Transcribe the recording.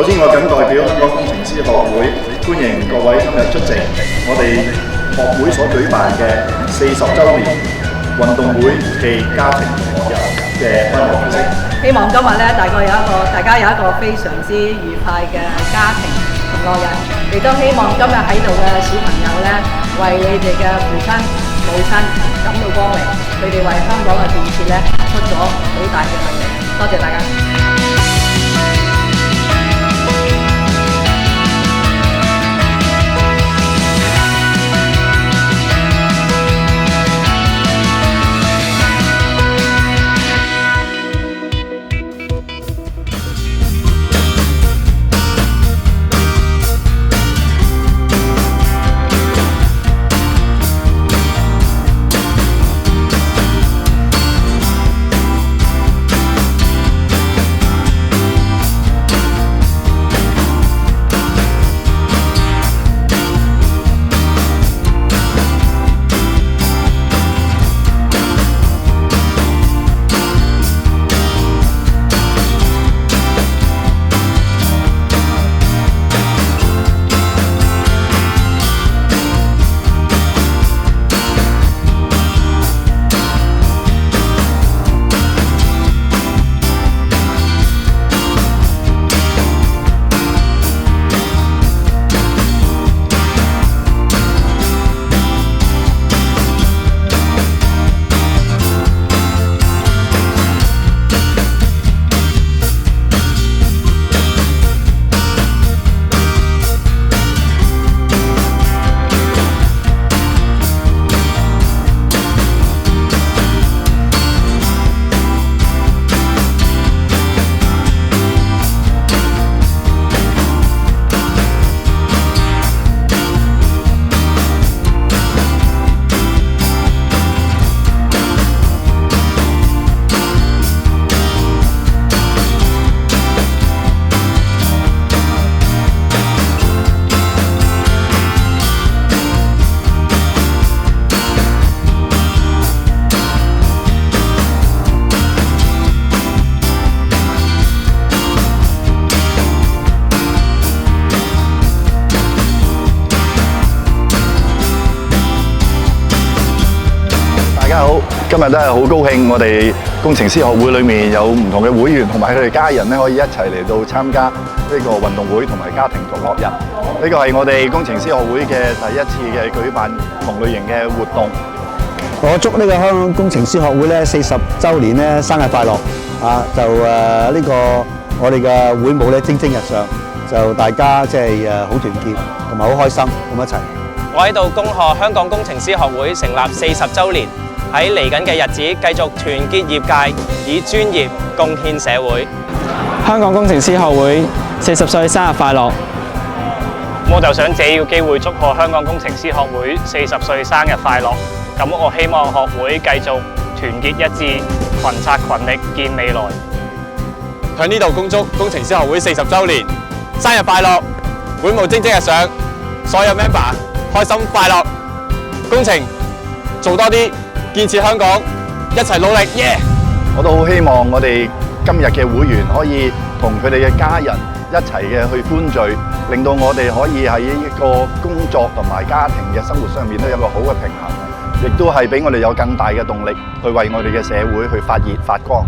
首先，我謹代表香港工程師學會歡迎各位今日出席我哋學會所舉辦嘅40週年運動會暨家庭同樂日嘅開幕儀式。希望今日咧，大家有一個非常之愉快嘅家庭同樂日，亦都希望今日喺度嘅小朋友咧，為你哋嘅父親、母親感到光榮，佢哋為香港嘅建設咧出咗好大嘅力。多謝大家。大家好，今日都係好高興，我哋工程師學會裏面有唔同嘅會員同埋佢哋家人咧，可以一齊嚟到參加呢個運動會同埋家庭同樂日。呢個係我哋工程師學會嘅第一次嘅舉辦同類型嘅活動。我祝呢個香港工程師學會咧40週年咧生日快樂！呢個我哋嘅會務咧蒸蒸日上，就大家即係好團結同埋好開心咁一齊。我喺度恭賀香港工程師學會成立40週年，喺嚟緊嘅日子繼續團結業界，以專業貢獻社會。香港工程師學會40歲生日快樂！我就想借呢個機會祝賀香港工程師學會40歲生日快樂。咁我希望學會繼續團結一致，群策群力見未來。喺呢度恭祝工程師學會40週年生日快樂，會務蒸蒸日上，所有 member 開心快樂，工程做多啲，建設香港，一齊努力，耶！我都好希望我哋今日嘅會員可以同佢哋嘅家人一齊嘅去歡聚，令到我哋可以喺一個工作同埋家庭嘅生活上面都有一個好嘅平衡，亦都係俾我哋有更大嘅動力去為我哋嘅社會去發熱發光。